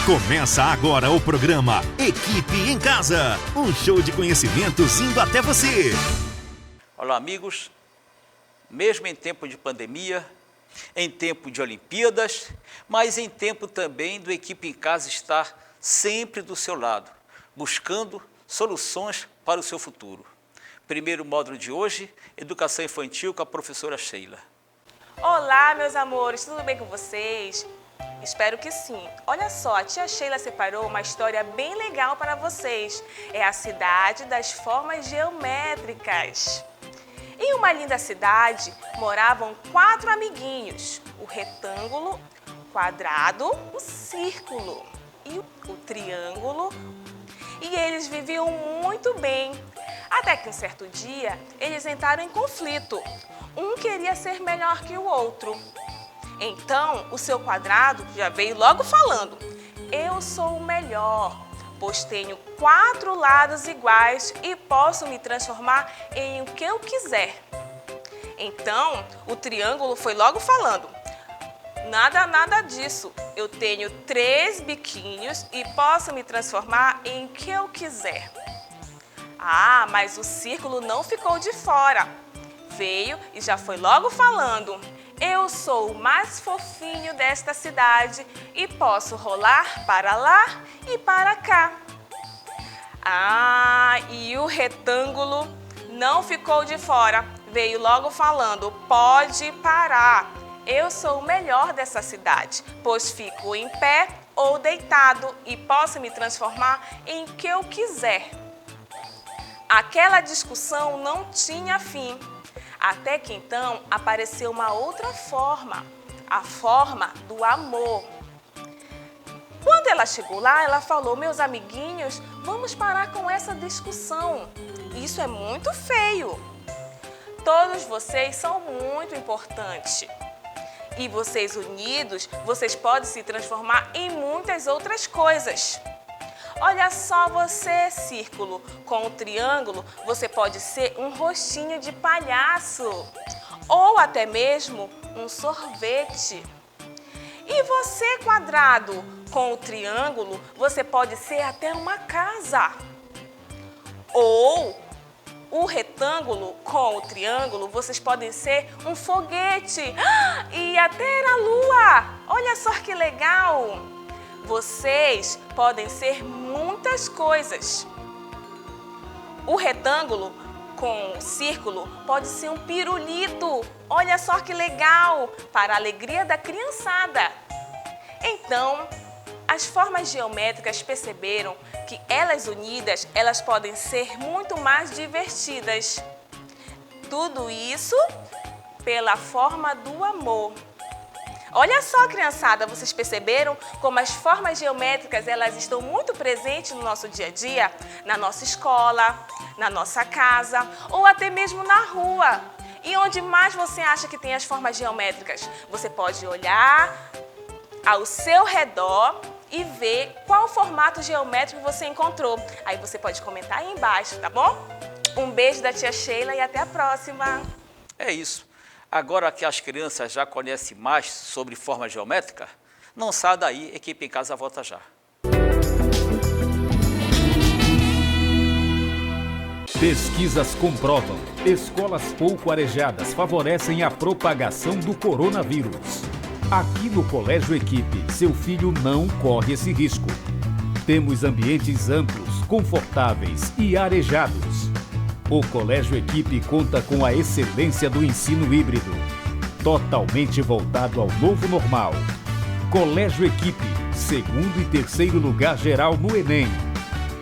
Começa agora o programa Equipe em Casa, um show de conhecimentos indo até você. Olá, amigos. Mesmo em tempo de pandemia, em tempo de Olimpíadas, mas em tempo também do Equipe em Casa estar sempre do seu lado, buscando soluções para o seu futuro. Primeiro módulo de hoje, Educação Infantil com a professora Sheila. Olá, meus amores, tudo bem com vocês? Espero que sim. Olha só, a tia Sheila separou uma história bem legal para vocês. É a cidade das formas geométricas. Em uma linda cidade, moravam 4 amiguinhos. O retângulo, o quadrado, o círculo e o triângulo. E eles viviam muito bem. Até que um certo dia, eles entraram em conflito. Um queria ser melhor que o outro. Então, o seu quadrado já veio logo falando: eu sou o melhor, pois tenho 4 lados iguais e posso me transformar em o que eu quiser. Então, o triângulo foi logo falando: nada disso, eu tenho 3 biquinhos e posso me transformar em o que eu quiser. Ah, mas o círculo não ficou de fora. Veio e já foi logo falando: eu sou o mais fofinho desta cidade e posso rolar para lá e para cá. Ah, e o retângulo não ficou de fora. Veio logo falando: pode parar. Eu sou o melhor dessa cidade, pois fico em pé ou deitado e posso me transformar em o que eu quiser. Aquela discussão não tinha fim. Até que então apareceu uma outra forma, a forma do amor. Quando ela chegou lá, ela falou: meus amiguinhos, vamos parar com essa discussão. Isso é muito feio. Todos vocês são muito importantes. E vocês unidos, vocês podem se transformar em muitas outras coisas. Olha só você, círculo, com o triângulo, você pode ser um rostinho de palhaço ou até mesmo um sorvete. E você, quadrado, com o triângulo, você pode ser até uma casa. Ou o retângulo com o triângulo, vocês podem ser um foguete e até a lua. Olha só que legal! Vocês podem ser muitas coisas. O retângulo com o círculo pode ser um pirulito. Olha só que legal! Para a alegria da criançada. Então, as formas geométricas perceberam que elas unidas, elas podem ser muito mais divertidas. Tudo isso pela forma do amor. Olha só, criançada, vocês perceberam como as formas geométricas elas estão muito presentes no nosso dia a dia? Na nossa escola, na nossa casa ou até mesmo na rua. E onde mais você acha que tem as formas geométricas? Você pode olhar ao seu redor e ver qual formato geométrico você encontrou. Aí você pode comentar aí embaixo, tá bom? Um beijo da tia Sheila e até a próxima. É isso. Agora que as crianças já conhecem mais sobre forma geométrica, não sai daí, Equipe em Casa volta já. Pesquisas comprovam: escolas pouco arejadas favorecem a propagação do coronavírus. Aqui no Colégio Equipe, seu filho não corre esse risco. Temos ambientes amplos, confortáveis e arejados. O Colégio Equipe conta com a excelência do ensino híbrido, totalmente voltado ao novo normal. Colégio Equipe, 2º e 3º lugar geral no Enem.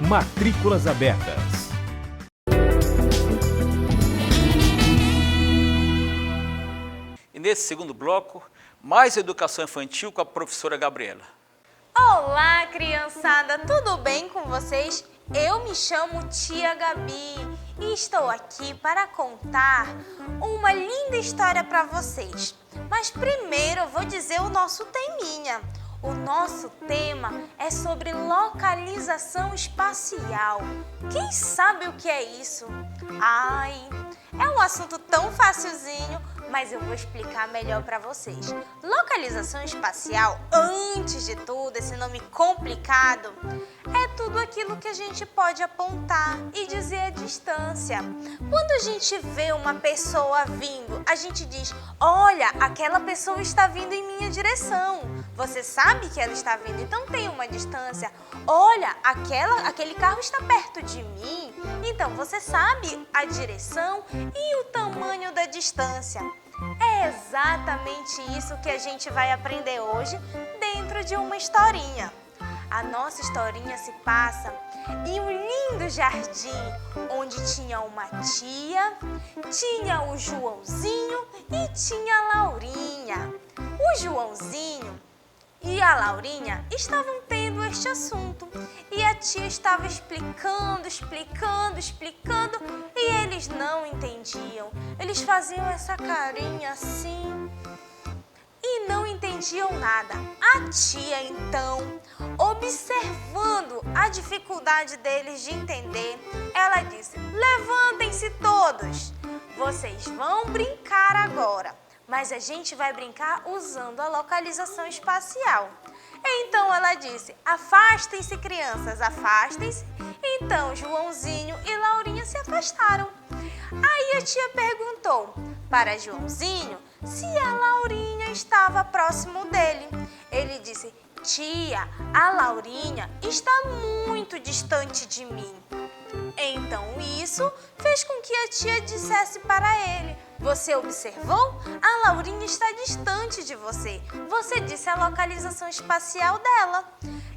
Matrículas abertas. E nesse segundo bloco, mais educação infantil com a professora Gabriela. Olá, criançada, tudo bem com vocês? Eu me chamo Tia Gabi e estou aqui para contar uma linda história para vocês. Mas primeiro eu vou dizer o nosso teminha. O nosso tema é sobre localização espacial. Quem sabe o que é isso? Ai, é um assunto tão facilzinho, mas eu vou explicar melhor para vocês. Localização espacial, antes de tudo, esse nome complicado, é tudo aquilo que a gente pode apontar e dizer a distância. Quando a gente vê uma pessoa vindo, a gente diz: olha, aquela pessoa está vindo em minha direção. Você sabe que ela está vindo, então tem uma distância. Olha, aquele carro está perto de mim, então você sabe a direção e o tamanho da distância. É exatamente isso que a gente vai aprender hoje dentro de uma historinha. A nossa historinha se passa em um lindo jardim onde tinha uma tia, tinha o Joãozinho e tinha a Laurinha. O Joãozinho e a Laurinha estavam tendo este assunto e a tia estava explicando e eles não entendiam. Eles faziam essa carinha assim e não entendiam nada. A tia, então, observando a dificuldade deles de entender, ela disse: levantem-se todos, vocês vão brincar agora, mas a gente vai brincar usando a localização espacial. Então ela disse: afastem-se, crianças, afastem-se. Então Joãozinho e Laurinha se afastaram. Aí a tia perguntou para Joãozinho se a Laurinha estava próximo dele. Ele disse: tia, a Laurinha está muito distante de mim. Então isso fez com que a tia dissesse para ele: você observou? A Laurinha está distante de você. Você disse a localização espacial dela.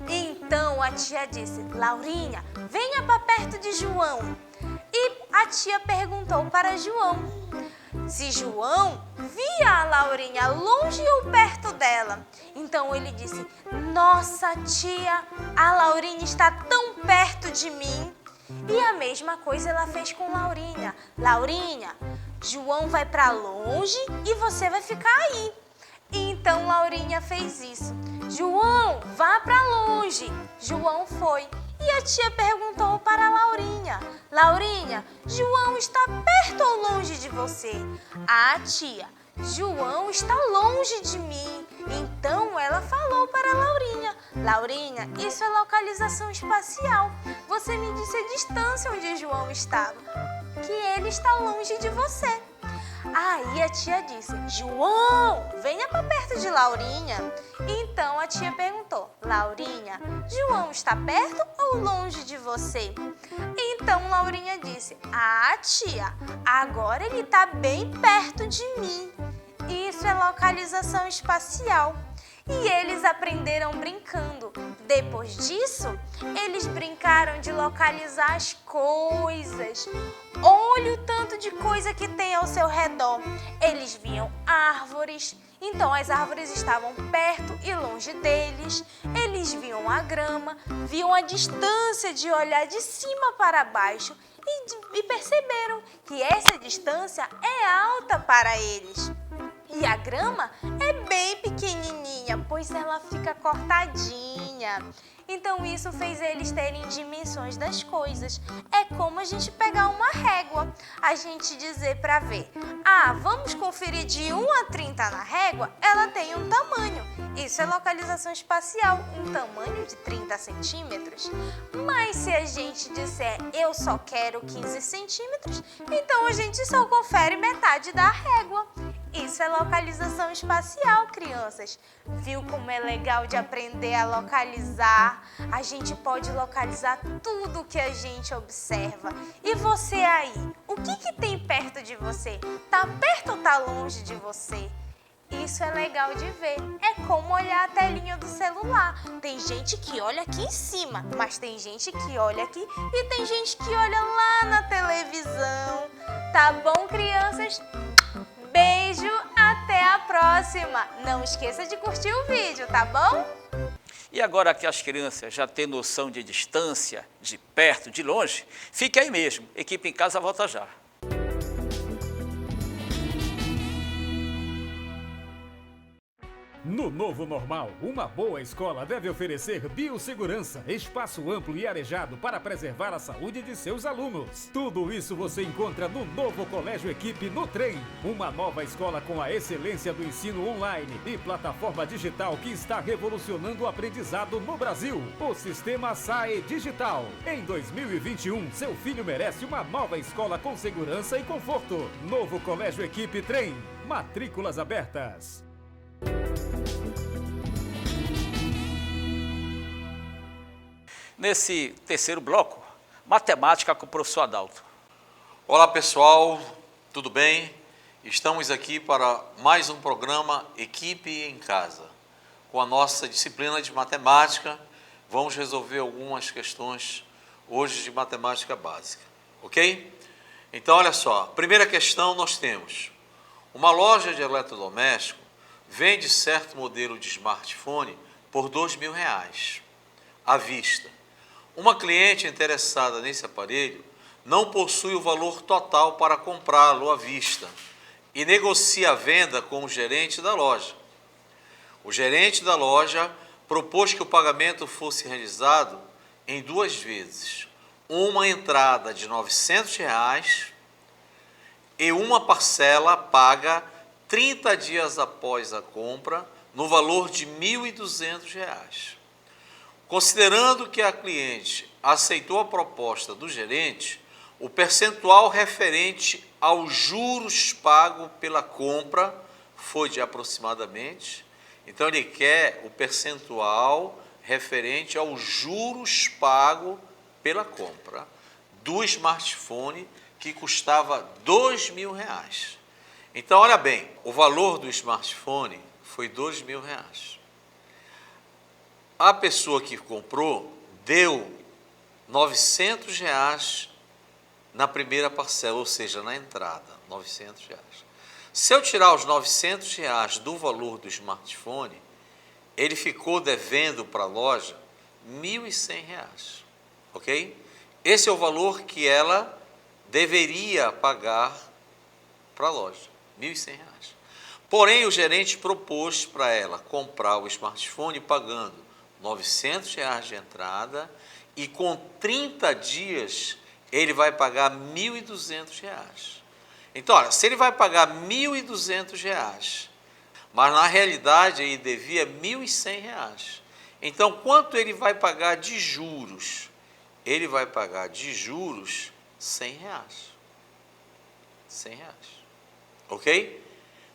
Então a tia disse: Laurinha, venha para perto de João. E a tia perguntou para João se João via a Laurinha longe ou perto dela. Então ele disse: nossa, tia, a Laurinha está tão perto de mim. E a mesma coisa ela fez com Laurinha. Laurinha, João vai para longe e você vai ficar aí. Então Laurinha fez isso. João, vá para longe. João foi. E a tia perguntou para Laurinha: Laurinha, João está perto ou longe de você? A tia: João está longe de mim. Então ela falou para Laurinha: Laurinha, isso é localização espacial. Você me disse a distância onde João estava, que ele está longe de você. Aí a tia disse: João, venha para perto de Laurinha. Então a tia perguntou: Laurinha, João está perto ou longe de você? Então Laurinha disse: ah, tia, agora ele está bem perto de mim. Isso é localização espacial. E eles aprenderam brincando. Depois disso, eles brincaram de localizar as coisas. Olha o tanto de coisa que tem ao seu redor. Eles viam árvores, então as árvores estavam perto e longe deles. Eles viam a grama, viam a distância de olhar de cima para baixo e perceberam que essa distância é alta para eles. E a grama é bem pequenininha, pois ela fica cortadinha. Então isso fez eles terem dimensões das coisas. É como a gente pegar uma régua, a gente dizer para ver: ah, vamos conferir de 1 a 30 na régua, ela tem um tamanho. Isso é localização espacial, um tamanho de 30 centímetros. Mas se a gente disser eu só quero 15 centímetros, então a gente só confere metade da régua. Isso é localização espacial, crianças. Viu como é legal de aprender a localizar? A gente pode localizar tudo que a gente observa. E você aí, o que tem perto de você? Tá perto ou tá longe de você? Isso é legal de ver. É como olhar a telinha do celular. Tem gente que olha aqui em cima, mas tem gente que olha aqui e tem gente que olha lá na televisão. Tá bom, crianças? Beijo, até a próxima! Não esqueça de curtir o vídeo, tá bom? E agora que as crianças já têm noção de distância, de perto, de longe, fique aí mesmo. Equipe em Casa volta já. No novo normal, uma boa escola deve oferecer biossegurança, espaço amplo e arejado para preservar a saúde de seus alunos. Tudo isso você encontra no novo Colégio Equipe no Trem. Uma nova escola com a excelência do ensino online e plataforma digital que está revolucionando o aprendizado no Brasil. O sistema SAE Digital. Em 2021, seu filho merece uma nova escola com segurança e conforto. Novo Colégio Equipe Trem. Matrículas abertas. Nesse terceiro bloco, matemática com o professor Adalto. Olá pessoal, tudo bem? Estamos aqui para mais um programa Equipe em Casa. Com a nossa disciplina de matemática, vamos resolver algumas questões hoje de matemática básica, ok? Então olha só, primeira questão nós temos: uma loja de eletrodoméstico vende certo modelo de smartphone por R$2.000 à vista. Uma cliente interessada nesse aparelho não possui o valor total para comprá-lo à vista e negocia a venda com o gerente da loja. O gerente da loja propôs que o pagamento fosse realizado em 2 vezes, uma entrada de R$900 e uma parcela paga 30 dias após a compra no valor de R$1.200. Considerando que a cliente aceitou a proposta do gerente, o percentual referente aos juros pagos pela compra foi de aproximadamente, então ele quer o percentual referente aos juros pagos pela compra do smartphone que custava R$2.000. Então olha bem, o valor do smartphone foi R$2.000. A pessoa que comprou deu R$900 na primeira parcela, ou seja, na entrada, R$900. Se eu tirar os R$900 do valor do smartphone, ele ficou devendo para a loja R$1.100, ok? Esse é o valor que ela deveria pagar para a loja, R$1.100. Porém, o gerente propôs para ela comprar o smartphone pagando R$900 de entrada e com 30 dias ele vai pagar R$1.200. Então, olha, se ele vai pagar R$1.200, mas na realidade ele devia R$1.100, então quanto ele vai pagar de juros? Ele vai pagar de juros R$100. R$100. Ok?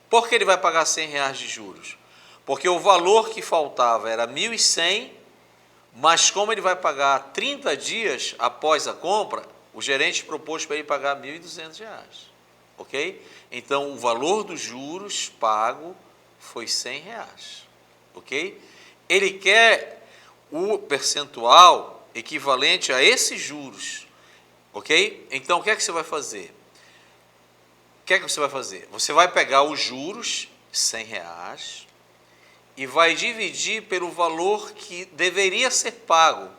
Por que ele vai pagar R$100 de juros? Porque o valor que faltava era R$1.100, mas como ele vai pagar 30 dias após a compra, o gerente propôs para ele pagar R$1.200, ok? Então, o valor dos juros pago foi R$100, ok? Ele quer o percentual equivalente a esses juros, ok? Então, o que é que você vai fazer? O que é que você vai fazer? Você vai pegar os juros, R$100, e vai dividir pelo valor que deveria ser pago,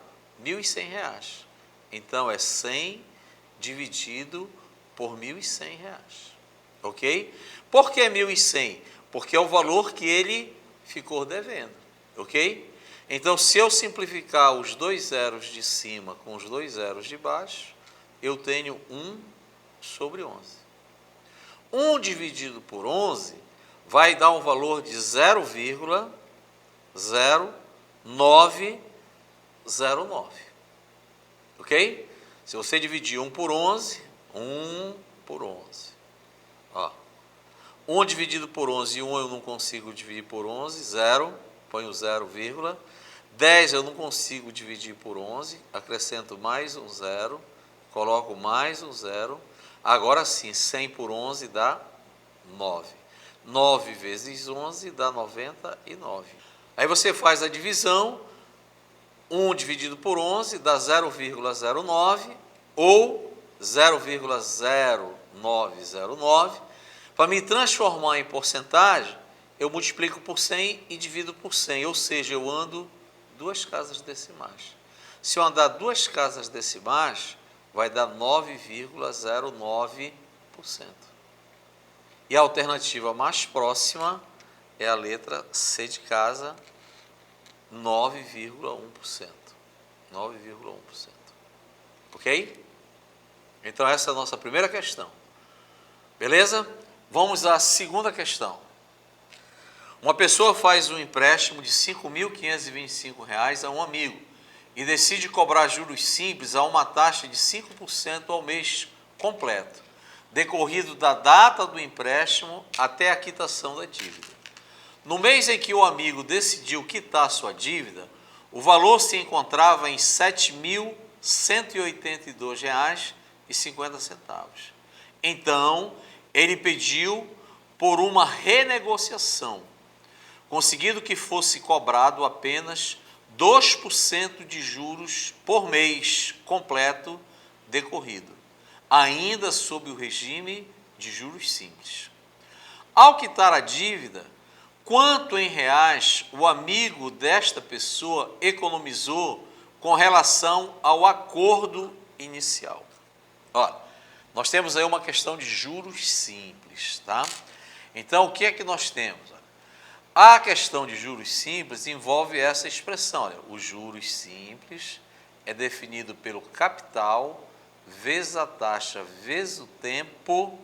R$1.100. Então, é 100 dividido por R$1.100, ok? Por que 1.100? Porque é o valor que ele ficou devendo, ok? Então, se eu simplificar os 2 zeros de cima com os 2 zeros de baixo, eu tenho 1 sobre 11. 1 dividido por 11 vai dar um valor de 0,0909, ok? Se você dividir 1 por 11, 1 por 11. Ó, 1 dividido por 11 e 1 eu não consigo dividir por 11, 0, ponho 0, 10 eu não consigo dividir por 11, acrescento mais um 0, coloco mais um 0, agora sim, 100 por 11 dá 9. 9 vezes 11 dá 99. Aí você faz a divisão, 1 dividido por 11 dá 0,09 ou 0,0909. Para me transformar em porcentagem, eu multiplico por 100 e divido por 100, ou seja, eu ando 2 casas decimais. Se eu andar 2 casas decimais, vai dar 9,09%. E a alternativa mais próxima é a letra C de casa, 9,1%. 9,1%. Ok? Então essa é a nossa primeira questão. Beleza? Vamos à segunda questão. Uma pessoa faz um empréstimo de R$ 5.525 a um amigo e decide cobrar juros simples a uma taxa de 5% ao mês completo, decorrido da data do empréstimo até a quitação da dívida. No mês em que o amigo decidiu quitar sua dívida, o valor se encontrava em R$ 7.182,50. Então, ele pediu por uma renegociação, conseguindo que fosse cobrado apenas 2% de juros por mês completo decorrido, ainda sob o regime de juros simples. Ao quitar a dívida, quanto em reais o amigo desta pessoa economizou com relação ao acordo inicial? Olha, nós temos aí uma questão de juros simples, tá? Então, o que é que nós temos? A questão de juros simples envolve essa expressão. Olha, os juros simples é definido pelo capital vezes a taxa vezes o tempo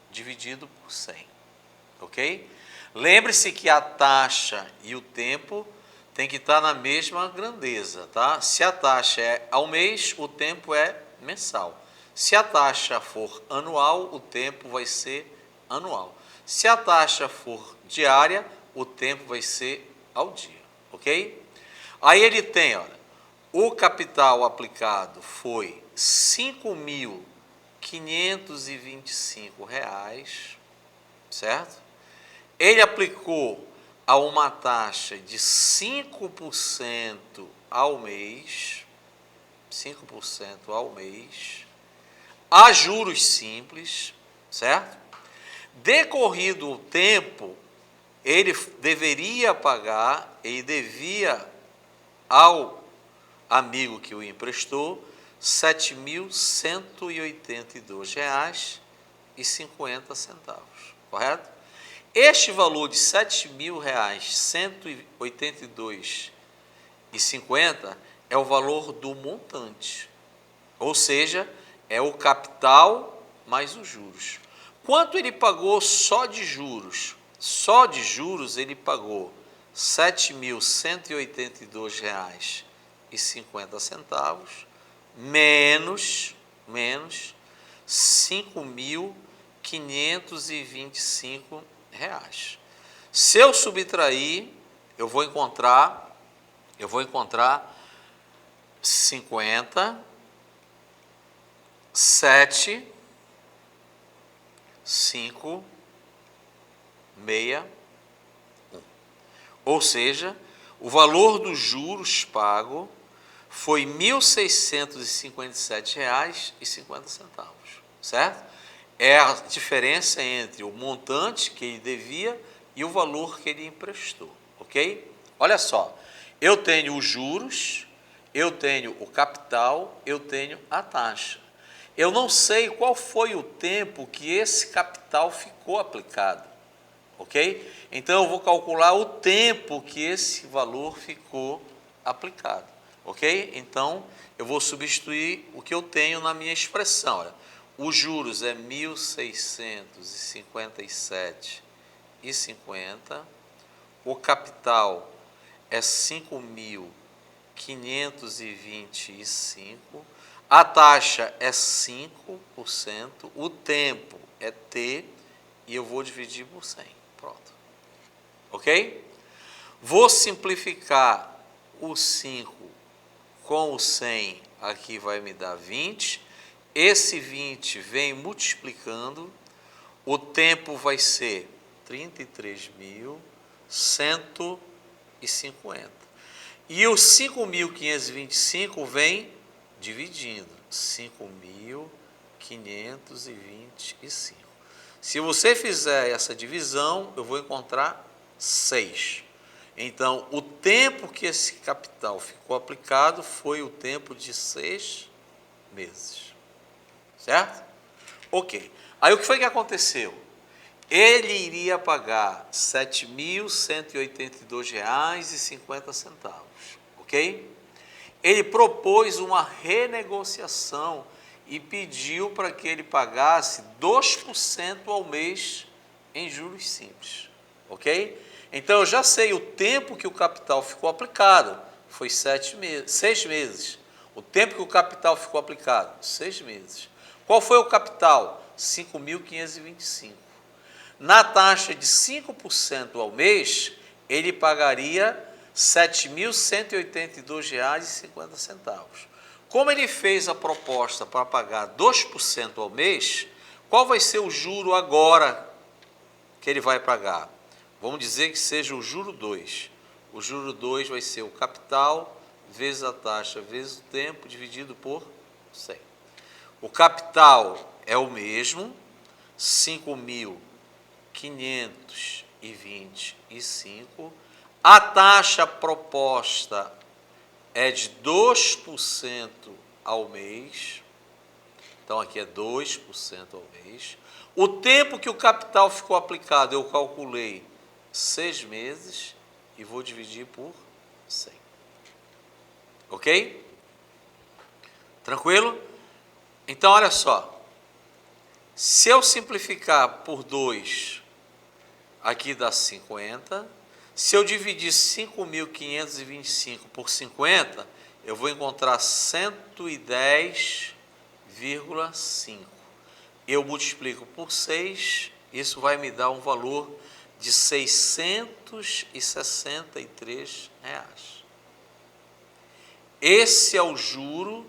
dividido por 100. Ok? Lembre-se que a taxa e o tempo tem que estar na mesma grandeza, tá? Se a taxa é ao mês, o tempo é mensal. Se a taxa for anual, o tempo vai ser anual. Se a taxa for diária, o tempo vai ser ao dia, ok? Aí ele tem, olha, o capital aplicado foi R$ 5.525, certo? Ele aplicou a uma taxa de 5% ao mês, 5% ao mês, a juros simples, certo? Decorrido o tempo, ele deveria pagar, ele devia ao amigo que o emprestou R$ 7.182,50, correto? Este valor de R$ 7.182,50 é o valor do montante, ou seja, é o capital mais os juros. Quanto ele pagou só de juros? Só de juros ele pagou R$ 7.182,50 menos R$ 5.525. Se eu subtrair, eu vou encontrar 50, 7, 5, 61. Ou seja, o valor dos juros pago foi R$ 1.657,50, certo? É a diferença entre o montante que ele devia e o valor que ele emprestou, ok? Olha só, eu tenho os juros, eu tenho o capital, eu tenho a taxa. Eu não sei qual foi o tempo que esse capital ficou aplicado, ok? Então, eu vou calcular o tempo que esse valor ficou aplicado, ok? Então, eu vou substituir o que eu tenho na minha expressão. Olha, os juros é 1.657,50, o capital é 5.525, a taxa é 5%, o tempo é T e eu vou dividir por 100. Pronto. Ok? Vou simplificar o 5 com o 100, aqui vai me dar 20. Esse 20 vem multiplicando, o tempo vai ser 33.150. E o 5.525 vem dividindo, 5.525. Se você fizer essa divisão, eu vou encontrar 6. Então, o tempo que esse capital ficou aplicado foi o tempo de 6 meses. Certo? Ok. Aí o que foi que aconteceu? ele iria pagar R$ 7.182,50, ok? Ele propôs uma renegociação e pediu para que ele pagasse 2% ao mês em juros simples, ok? Então, eu já sei o tempo que o capital ficou aplicado, foi 6 meses. O tempo que o capital ficou aplicado, 6 meses. Qual foi o capital? 5.525. Na taxa de 5% ao mês, ele pagaria R$ 7.182,50. Como ele fez a proposta para pagar 2% ao mês, qual vai ser o juro agora que ele vai pagar? Vamos dizer que seja o juro 2. O juro 2 vai ser o capital vezes a taxa vezes o tempo dividido por 100. O capital é o mesmo, 5.525. A taxa proposta é de 2% ao mês. Então, aqui é 2% ao mês. O tempo que o capital ficou aplicado, eu calculei 6 meses e vou dividir por 100. Ok? Tranquilo? Então, olha só. Se eu simplificar por 2, aqui dá 50. Se eu dividir 5.525 por 50, eu vou encontrar 110,5. Eu multiplico por 6, isso vai me dar um valor de R$ 663. Esse é o juro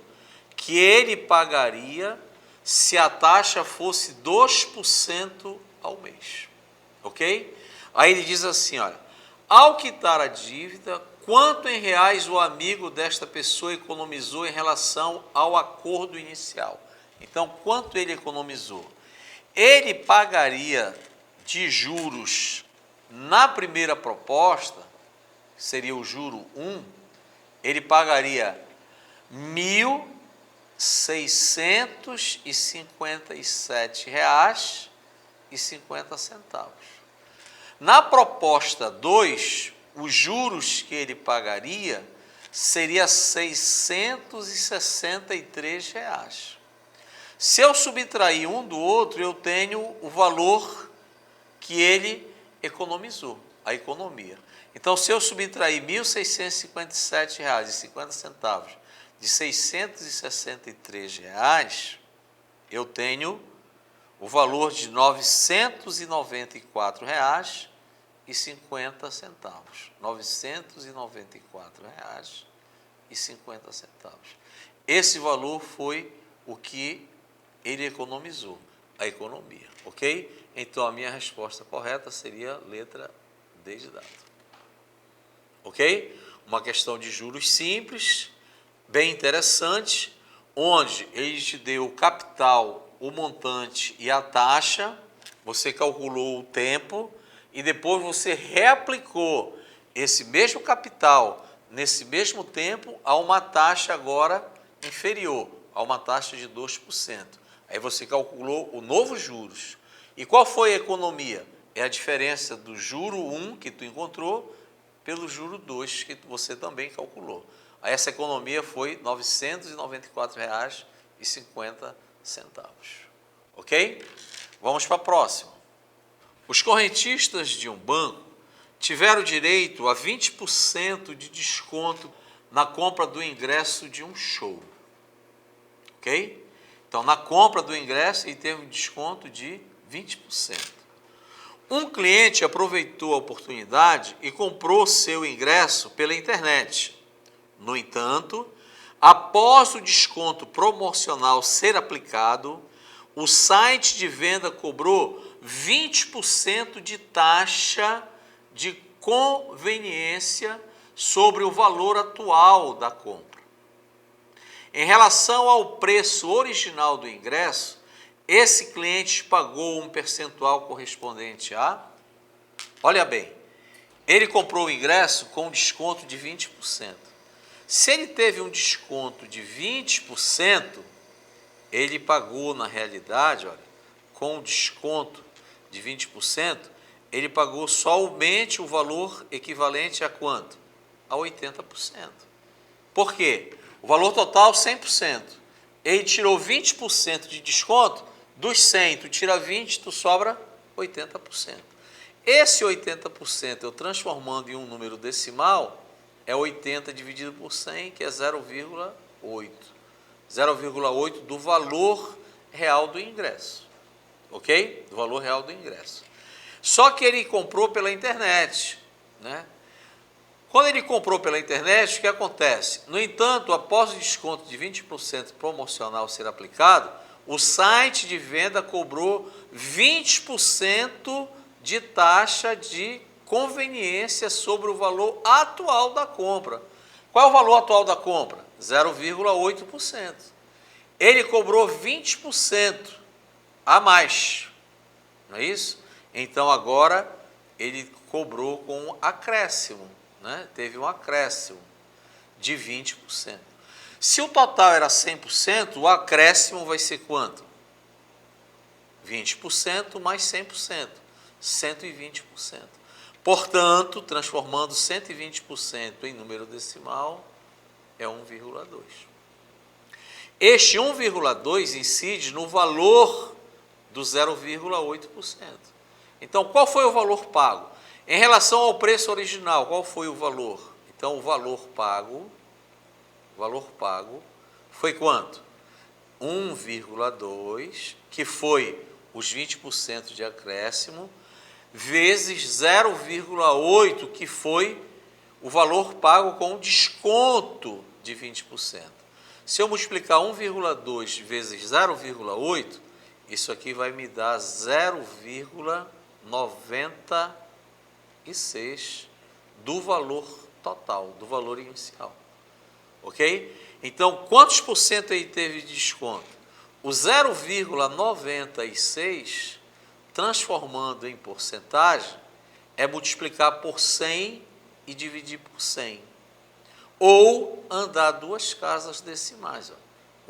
que ele pagaria se a taxa fosse 2% ao mês, ok? Aí ele diz assim, olha, ao quitar a dívida, quanto em reais o amigo desta pessoa economizou em relação ao acordo inicial? Então, quanto ele economizou? Ele pagaria de juros na primeira proposta, que seria o juro 1, ele pagaria R$ 1.657,50. Na proposta 2, os juros que ele pagaria seria R$ 663. Se eu subtrair um do outro, eu tenho o valor que ele economizou, a economia. Então, se eu subtrair R$ 1.657,50 de R$ 663, eu tenho o valor de R$ 994,50. R$ 994,50. Esse valor foi o que ele economizou, a economia, ok? Então, a minha resposta correta seria a letra D de dado. Ok? Uma questão de juros simples, bem interessante, onde ele te deu o capital, o montante e a taxa, você calculou o tempo e depois você reaplicou esse mesmo capital nesse mesmo tempo a uma taxa agora inferior, a uma taxa de 2%. Aí você calculou o novo juros. E qual foi a economia? É a diferença do juro 1 que tu encontrou pelo juro 2 que você também calculou. Aí essa economia foi R$ 994,50. Ok? Vamos para a próxima. Os correntistas de um banco tiveram direito a 20% de desconto na compra do ingresso de um show. Ok? Então, na compra do ingresso, ele teve um desconto de 20%. Um cliente aproveitou a oportunidade e comprou seu ingresso pela internet. No entanto, após o desconto promocional ser aplicado, o site de venda cobrou 20% de taxa de conveniência sobre o valor atual da compra. Em relação ao preço original do ingresso, esse cliente pagou um percentual correspondente a... Olha bem, ele comprou o ingresso com desconto de 20%. Se ele teve um desconto de 20%, ele pagou, na realidade, olha, com desconto de 20%, ele pagou somente o valor equivalente a quanto? A 80%. Por quê? O valor total, 100%. Ele tirou 20% de desconto, dos 100, tu tira 20, tu sobra 80%. Esse 80%, eu transformando em um número decimal, é 80 dividido por 100, que é 0,8. 0,8 do valor real do ingresso. Ok? Do valor real do ingresso. Só que ele comprou pela internet, né? Quando ele comprou pela internet, o que acontece? No entanto, após o desconto de 20% promocional ser aplicado, o site de venda cobrou 20% de taxa de conveniência sobre o valor atual da compra. Qual é o valor atual da compra? 0,8%. Ele cobrou 20% a mais, não é isso? Então agora ele cobrou com um acréscimo, né? Teve um acréscimo de 20%. Se o total era 100%, o acréscimo vai ser quanto? 20% mais 100%, 120%. Portanto, transformando 120% em número decimal, é 1,2. Este 1,2 incide no valor do 0,8%. Então, qual foi o valor pago? Em relação ao preço original, qual foi o valor? Então, o valor pago foi quanto? 1,2, que foi os 20% de acréscimo, vezes 0,8, que foi o valor pago com desconto de 20%. Se eu multiplicar 1,2 vezes 0,8, isso aqui vai me dar 0,96 do valor total, do valor inicial. Ok? Então, quantos por cento ele teve de desconto? O 0,96, transformando em porcentagem, é multiplicar por 100 e dividir por 100. Ou andar duas casas decimais. Ó.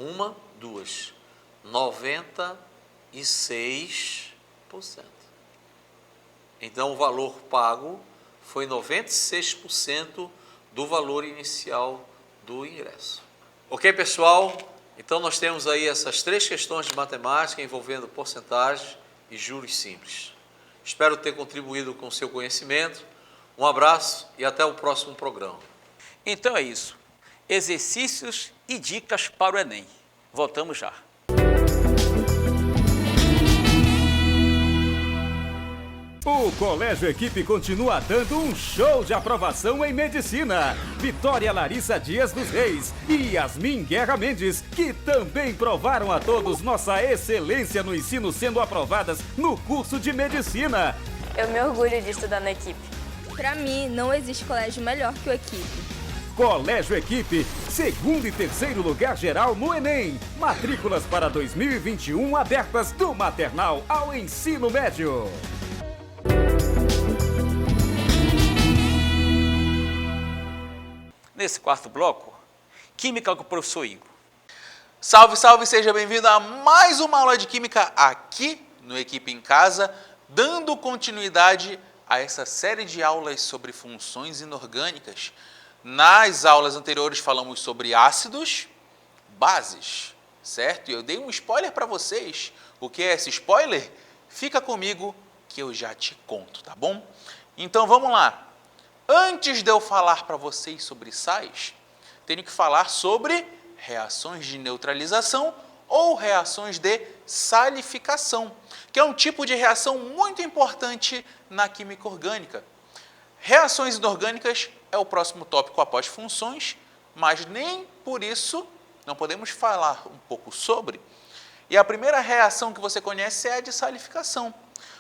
Uma, duas. 96%. Então, o valor pago foi 96% do valor inicial do ingresso. Ok, pessoal? Então, nós temos aí essas 3 questões de matemática envolvendo porcentagens e juros simples. Espero ter contribuído com o seu conhecimento. Um abraço e até o próximo programa. Então é isso. Exercícios e dicas para o Enem. Voltamos já. O Colégio Equipe continua dando um show de aprovação em medicina. Vitória Larissa Dias dos Reis e Yasmin Guerra Mendes, que também provaram a todos nossa excelência no ensino, sendo aprovadas no curso de medicina. Eu me orgulho de estudar na Equipe. Para mim, não existe colégio melhor que o Equipe. Colégio Equipe, 2º e 3º lugar geral no Enem. Matrículas para 2021 abertas do maternal ao ensino médio. Nesse quarto bloco, Química com o professor Igor. Salve, salve, seja bem-vindo a mais uma aula de Química aqui no Equipe em Casa, dando continuidade a essa série de aulas sobre funções inorgânicas. Nas aulas anteriores falamos sobre ácidos, bases, certo? E eu dei um spoiler para vocês. O que é esse spoiler? Fica comigo que eu já te conto, tá bom? Então vamos lá. Antes de eu falar para vocês sobre sais, tenho que falar sobre reações de neutralização ou reações de salificação, que é um tipo de reação muito importante na química orgânica. Reações inorgânicas é o próximo tópico após funções, mas nem por isso não podemos falar um pouco sobre. E a primeira reação que você conhece é a de salificação.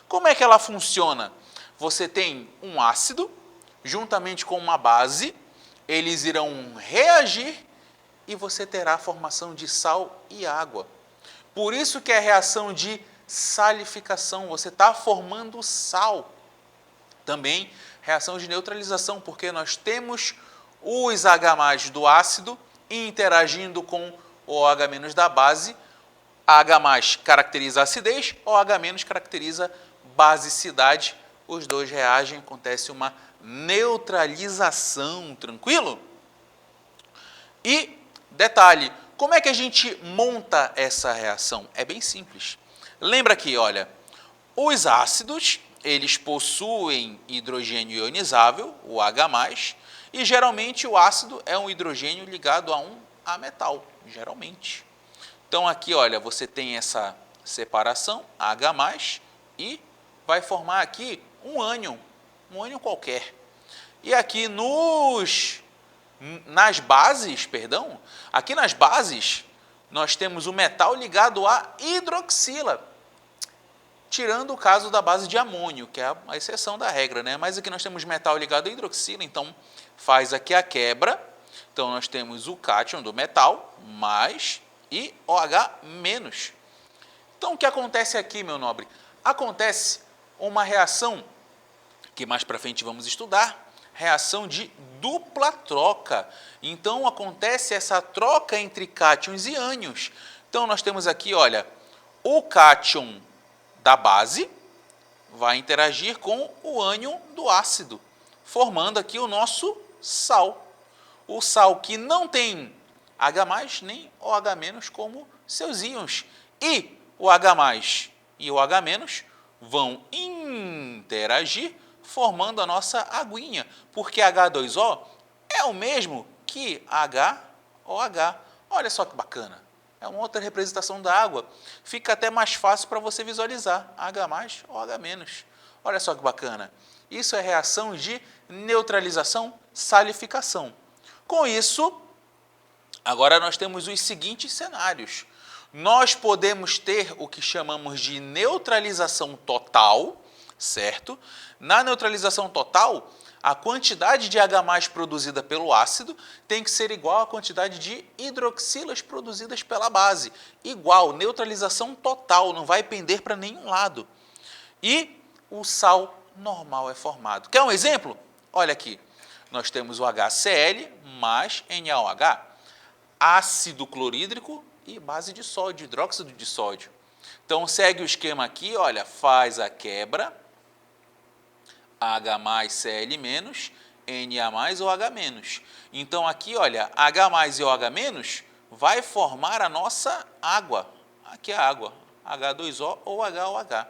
Como é que ela funciona? Você tem um ácido, juntamente com uma base, eles irão reagir e você terá a formação de sal e água. Por isso que é a reação de salificação, você está formando sal. Também reação de neutralização, porque nós temos os H+ do ácido interagindo com o OH- da base. A H+ caracteriza a acidez, o OH- caracteriza basicidade, os dois reagem, acontece uma neutralização, tranquilo? E, detalhe, como é que a gente monta essa reação? É bem simples. Lembra aqui, olha, os ácidos, eles possuem hidrogênio ionizável, o H+, e geralmente o ácido é um hidrogênio ligado a um ametal, geralmente. Então aqui, olha, você tem essa separação, H+, e vai formar aqui um ânion qualquer. E aqui nas bases, aqui nas bases, nós temos o metal ligado a hidroxila, tirando o caso da base de amônio, que é a exceção da regra, né? Mas aqui nós temos metal ligado a hidroxila, então faz aqui a quebra. Então nós temos o cátion do metal, mais e OH-. Então o que acontece aqui, meu nobre? Acontece uma reação, que mais para frente vamos estudar, reação de dupla troca. Então acontece essa troca entre cátions e ânions. Então nós temos aqui, olha, o cátion da base vai interagir com o ânion do ácido, formando aqui o nosso sal. O sal que não tem H+, nem OH- como seus íons. E o H+ e o H- vão interagir formando a nossa aguinha, porque H2O é o mesmo que HOH. Olha só que bacana. É uma outra representação da água. Fica até mais fácil para você visualizar. H+, OH-. Olha só que bacana. Isso é reação de neutralização, salificação. Com isso, agora nós temos os seguintes cenários. Nós podemos ter o que chamamos de neutralização total, certo? Na neutralização total, a quantidade de H+ produzida pelo ácido tem que ser igual à quantidade de hidroxilas produzidas pela base. Igual, neutralização total, não vai pender para nenhum lado. E o sal normal é formado. Quer um exemplo? Olha aqui, nós temos o HCl mais NaOH, ácido clorídrico e base de sódio, hidróxido de sódio. Então segue o esquema aqui, olha, faz a quebra, H+, Cl-, Na+ ou H-. Então aqui, olha, H+ e OH- vai formar a nossa água. Aqui é a água, H2O ou HOH.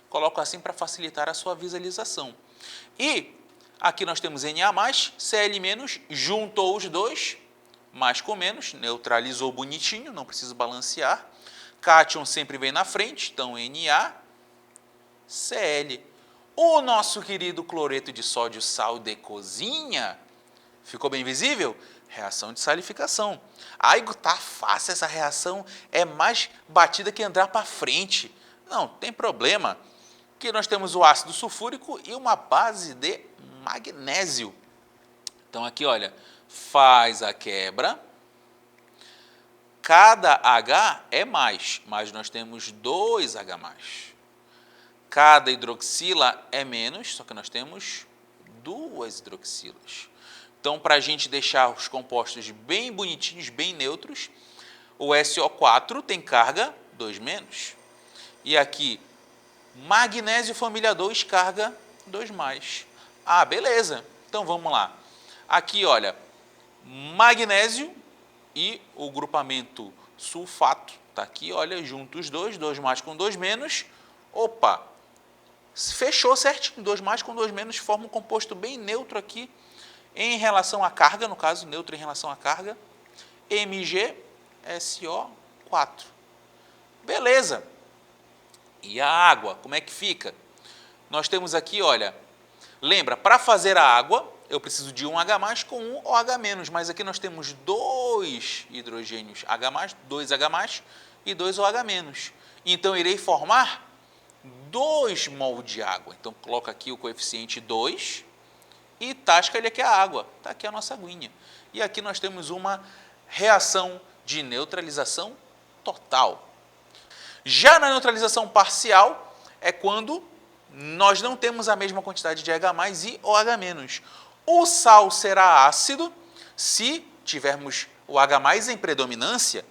Coloco assim para facilitar a sua visualização. E aqui nós temos Na+, Cl-, juntou os dois, mais com menos, neutralizou bonitinho, não preciso balancear. Cátion sempre vem na frente, então NaCl. O nosso querido cloreto de sódio, sal de cozinha, ficou bem visível? Reação de salificação. Ai, tá fácil essa reação, é mais batida que andar para frente. Não, tem problema. Aqui nós temos o ácido sulfúrico e uma base de magnésio. Então aqui, olha, faz a quebra. Cada H é mais, mas nós temos 2 H+. Cada hidroxila é menos, só que nós temos 2 hidroxilas. Então, para a gente deixar os compostos bem bonitinhos, bem neutros, o SO4 tem carga 2-. E aqui, magnésio família 2, carga 2+. Ah, beleza. Então, vamos lá. Aqui, olha, magnésio e o grupamento sulfato. Está aqui, olha, juntos os dois, 2+ com 2-. Opa! Fechou certinho, 2+ com 2- forma um composto bem neutro aqui em relação à carga, no caso, neutro em relação à carga, MgSO4. Beleza. E a água, como é que fica? Nós temos aqui, olha, lembra, para fazer a água, eu preciso de um H+ com um OH-, mas aqui nós temos 2 hidrogênios H+, 2 H+ e 2 OH-. Então, irei formar 2 mol de água. Então, coloca aqui o coeficiente 2 e tasca ele aqui a água. Está aqui a nossa aguinha. E aqui nós temos uma reação de neutralização total. Já na neutralização parcial, é quando nós não temos a mesma quantidade de H+ e OH-. O sal será ácido se tivermos o H+ em predominância.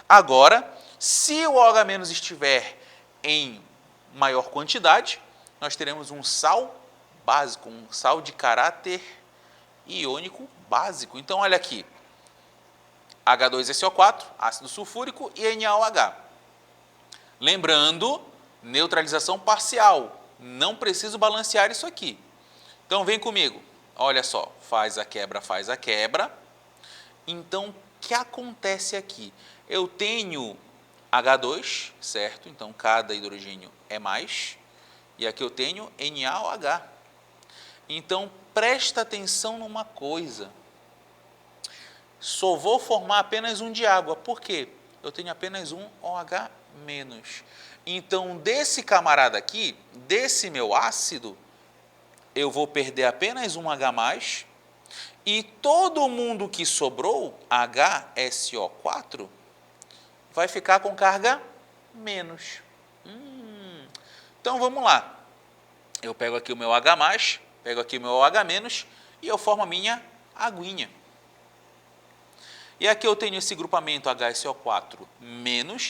Agora, se o OH- estiver em maior quantidade, nós teremos um sal básico, um sal de caráter iônico básico. Então, olha aqui, H2SO4, ácido sulfúrico, e NaOH. Lembrando, neutralização parcial, não preciso balancear isso aqui. Então, vem comigo, olha só, faz a quebra. Então, o que acontece aqui? Eu tenho H2, certo? Então, cada hidrogênio é mais. E aqui eu tenho NaOH. Então, presta atenção numa coisa. Só vou formar apenas um de água. Por quê? Eu tenho apenas um OH-. Então, desse camarada aqui, desse meu ácido, eu vou perder apenas um H+, e todo mundo que sobrou, HSO4, vai ficar com carga menos. Então, vamos lá. Eu pego aqui o meu H+, pego aqui o meu OH-, e eu formo a minha aguinha. E aqui eu tenho esse grupamento HSO4-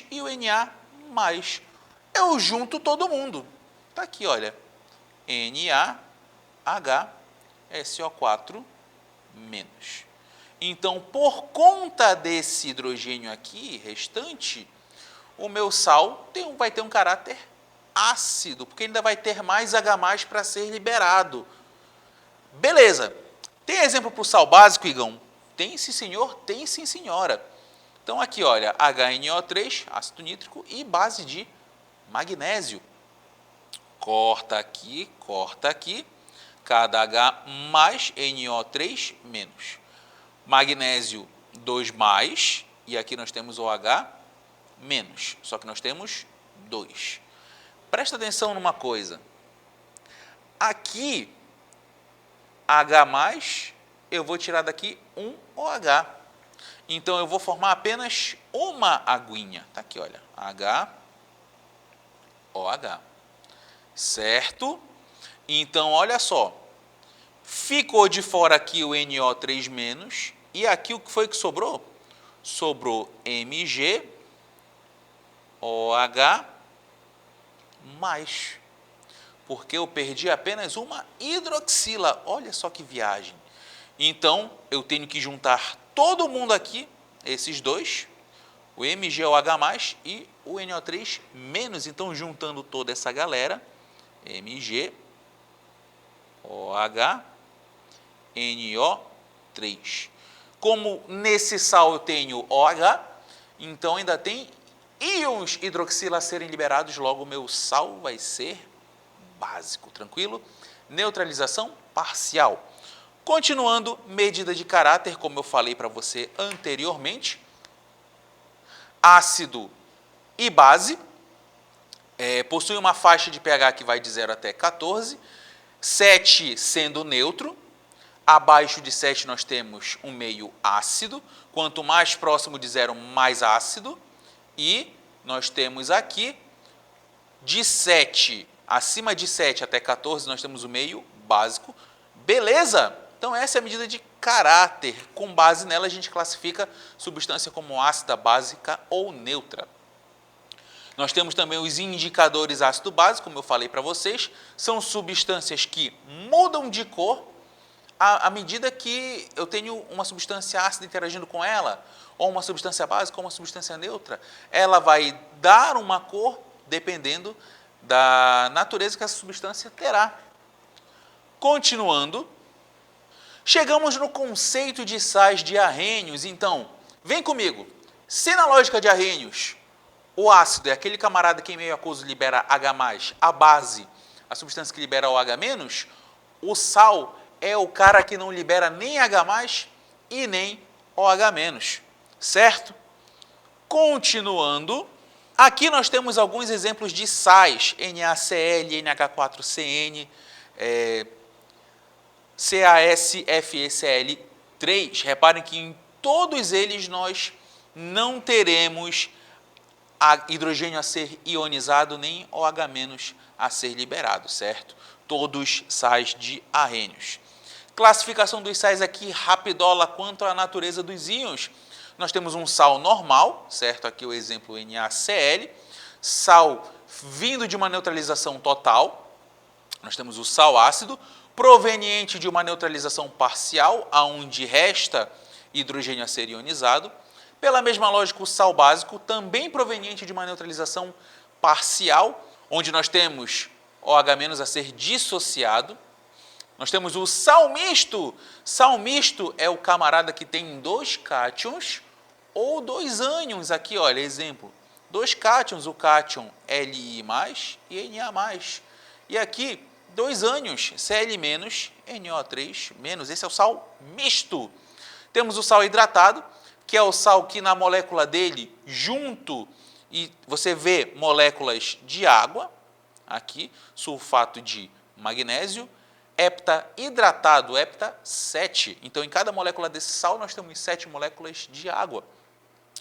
e o Na+. Eu junto todo mundo. Está aqui, olha. NaHSO4-. Então, por conta desse hidrogênio aqui, restante, o meu sal vai ter um caráter ácido, porque ainda vai ter mais H+ para ser liberado. Beleza. Tem exemplo para o sal básico, Igão? Tem sim, senhor. Tem sim, senhora. Então, aqui, olha, HNO3, ácido nítrico, e base de magnésio. Corta aqui, cada H mais NO3 menos. Magnésio 2+, e aqui nós temos OH menos, só que nós temos 2. Presta atenção numa coisa. Aqui, H+, eu vou tirar daqui um OH. Então, eu vou formar apenas uma aguinha. Está aqui, olha, HOH. Certo? Então, olha só. Ficou de fora aqui o NO3-, e aqui o que foi que sobrou? Sobrou MgOH+. Porque eu perdi apenas uma hidroxila. Olha só que viagem. Então, eu tenho que juntar todo mundo aqui, esses dois, o MgOH+, e o NO3-. Então, juntando toda essa galera, MgOH, NO3. Como nesse sal eu tenho OH, então ainda tem íons hidroxila a serem liberados, logo o meu sal vai ser básico, tranquilo? Neutralização parcial. Continuando, medida de caráter, como eu falei para você anteriormente, ácido e base, possui uma faixa de pH que vai de 0 até 14, 7 sendo neutro, abaixo de 7 nós temos um meio ácido, quanto mais próximo de 0, mais ácido, e nós temos aqui de 7, acima de 7 até 14, nós temos o meio básico. Beleza? Então, essa é a medida de caráter. Com base nela, a gente classifica substância como ácida, básica ou neutra. Nós temos também os indicadores ácido-base, como eu falei para vocês. São substâncias que mudam de cor à medida que eu tenho uma substância ácida interagindo com ela, ou uma substância básica, ou uma substância neutra. Ela vai dar uma cor dependendo da natureza que essa substância terá. Continuando, chegamos no conceito de sais diarrênios. Então, vem comigo. Se na lógica de arrênios, o ácido é aquele camarada que em meio aquoso libera H+, a base, a substância que libera OH-, o sal é o cara que não libera nem H+, e nem OH-, certo? Continuando, aqui nós temos alguns exemplos de sais, NaCl, NH4CN, CaSFeCl3. Reparem que em todos eles nós não teremos hidrogênio a ser ionizado, nem OH- a ser liberado, certo? Todos sais diarrênios. Classificação dos sais aqui, rapidola quanto à natureza dos íons. Nós temos um sal normal, certo? Aqui o exemplo NaCl, sal vindo de uma neutralização total, Nós temos o sal ácido, proveniente de uma neutralização parcial, onde resta hidrogênio a ser ionizado. Pela mesma lógica, o sal básico, também proveniente de uma neutralização parcial, onde nós temos OH- a ser dissociado. Nós temos o sal misto. Sal misto é o camarada que tem 2 cátions ou 2 ânions. Aqui, olha, exemplo. 2 cátions, o cátion Li+, e Na+. E aqui, 2 ânions, Cl-, NO3-. Esse é o sal misto. Temos o sal hidratado, que é o sal que na molécula dele, junto, e você vê moléculas de água, aqui, sulfato de magnésio, heptahidratado, hepta 7. Então, em cada molécula desse sal, nós temos 7 moléculas de água.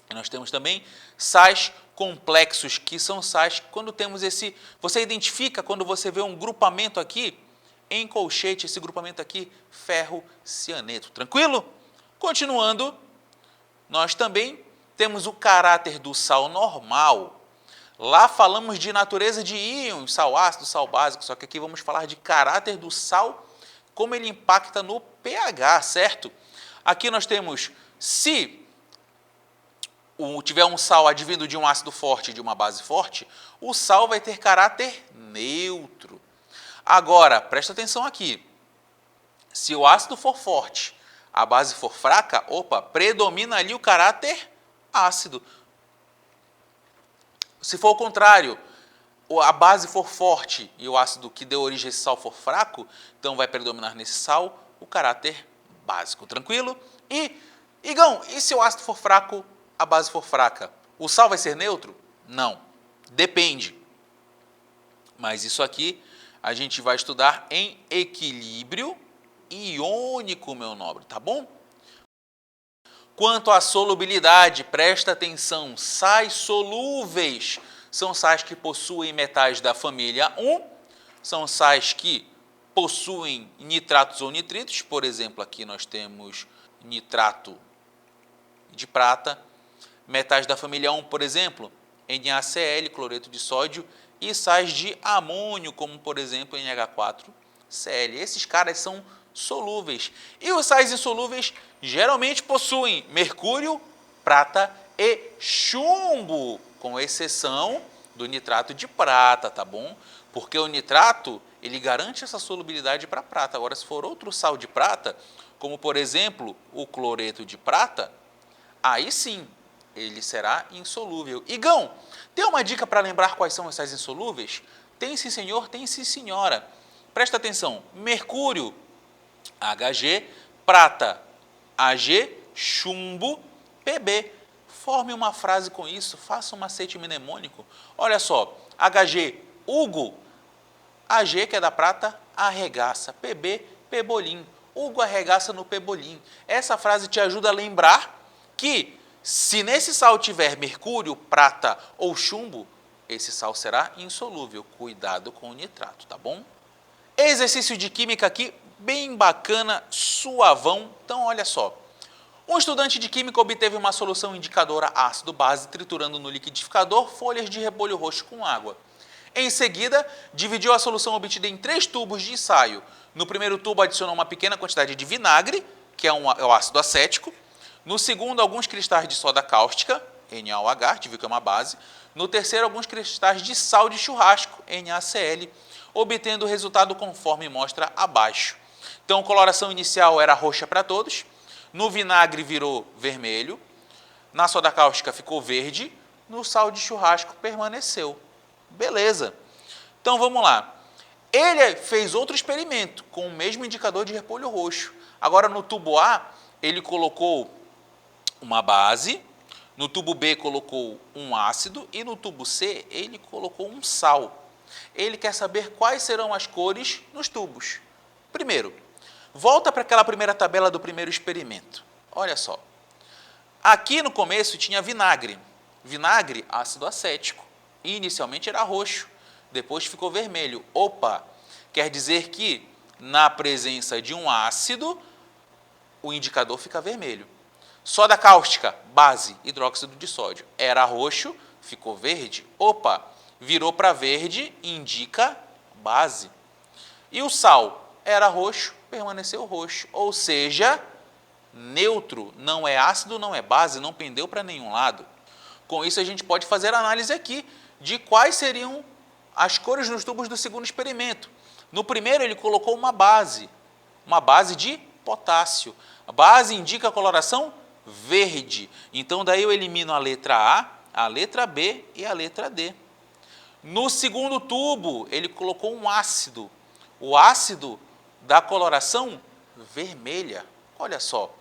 E nós temos também sais complexos, que são sais que quando temos esse... Você identifica quando você vê um grupamento aqui, em colchete, esse grupamento aqui, ferro cianeto. Tranquilo? Continuando, nós também temos o caráter do sal normal. Lá falamos de natureza de íons, sal ácido, sal básico, só que aqui vamos falar de caráter do sal, como ele impacta no pH, certo? Aqui nós temos, se tiver um sal advindo de um ácido forte e de uma base forte, o sal vai ter caráter neutro. Agora, presta atenção aqui, se o ácido for forte, a base for fraca, predomina ali o caráter ácido. Se for o contrário, a base for forte e o ácido que deu origem a esse sal for fraco, então vai predominar nesse sal o caráter básico, tranquilo? Igão, e se o ácido for fraco, a base for fraca, o sal vai ser neutro? Não, depende. Mas isso aqui a gente vai estudar em equilíbrio iônico, meu nobre, tá bom? Quanto à solubilidade, presta atenção, sais solúveis são sais que possuem metais da família 1, são sais que possuem nitratos ou nitritos, por exemplo, aqui nós temos nitrato de prata, metais da família 1, por exemplo, NaCl, cloreto de sódio, e sais de amônio, como por exemplo NH4Cl. Esses caras são solúveis. E os sais insolúveis geralmente possuem mercúrio, prata e chumbo, com exceção do nitrato de prata, tá bom? Porque o nitrato, ele garante essa solubilidade para prata. Agora, se for outro sal de prata, como por exemplo o cloreto de prata, aí sim, ele será insolúvel. Igão, tem uma dica para lembrar quais são os sais insolúveis? Tem sim, senhor, tem sim, senhora. Presta atenção, mercúrio, Hg, prata, Ag, chumbo, Pb. Forme uma frase com isso, faça um macete mnemônico. Olha só, Hg, Hugo, Ag, que é da prata, arregaça, Pb, pebolim. Hugo arregaça no pebolim. Essa frase te ajuda a lembrar que se nesse sal tiver mercúrio, prata ou chumbo, esse sal será insolúvel. Cuidado com o nitrato, tá bom? Exercício de química aqui, bem bacana, suavão. Então, olha só. Um estudante de química obteve uma solução indicadora ácido-base triturando no liquidificador folhas de repolho roxo com água. Em seguida, dividiu a solução obtida em 3 tubos de ensaio. No primeiro tubo, adicionou uma pequena quantidade de vinagre, que é o ácido acético. No segundo, alguns cristais de soda cáustica, NaOH, a gente viu que é uma base. No terceiro, alguns cristais de sal de churrasco, NaCl, obtendo o resultado conforme mostra abaixo. Então, a coloração inicial era roxa para todos. No vinagre virou vermelho. Na soda cáustica ficou verde. No sal de churrasco permaneceu. Beleza. Então, vamos lá. Ele fez outro experimento com o mesmo indicador de repolho roxo. Agora, no tubo A, ele colocou uma base, no tubo B colocou um ácido e no tubo C ele colocou um sal. Ele quer saber quais serão as cores nos tubos. Primeiro, volta para aquela primeira tabela do primeiro experimento. Olha só. Aqui no começo tinha vinagre. Vinagre, ácido acético. Inicialmente era roxo, depois ficou vermelho. Opa! Quer dizer que na presença de um ácido, o indicador fica vermelho. Soda cáustica, base, hidróxido de sódio. Era roxo, ficou verde. Opa! Virou para verde, indica base. E o sal era roxo, permaneceu roxo. Ou seja, neutro, não é ácido, não é base, não pendeu para nenhum lado. Com isso, a gente pode fazer a análise aqui de quais seriam as cores nos tubos do segundo experimento. No primeiro, ele colocou uma base de potássio. A base indica a coloração verde. Então, daí eu elimino a letra A, a letra B e a letra D. No segundo tubo, ele colocou um ácido. O ácido da coloração vermelha. Olha só.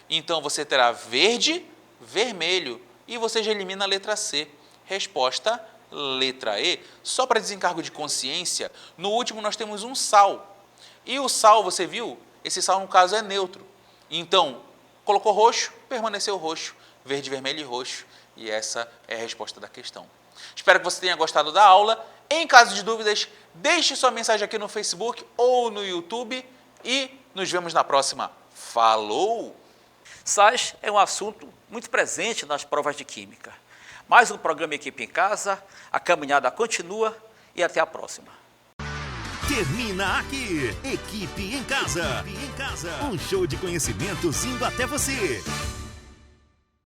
Então, você terá verde, vermelho. E você já elimina a letra C. Resposta, letra E. Só para desencargo de consciência, no último nós temos um sal. E o sal, você viu? Esse sal, no caso, é neutro. Então, colocou roxo, permaneceu roxo. Verde, vermelho e roxo. E essa é a resposta da questão. Espero que você tenha gostado da aula. Em caso de dúvidas, deixe sua mensagem aqui no Facebook ou no YouTube. E nos vemos na próxima. Falou! Sais é um assunto muito presente nas provas de Química. Mais um programa Equipe em Casa, a caminhada continua e até a próxima. Termina aqui, Equipe em Casa. Um show de conhecimentos indo até você.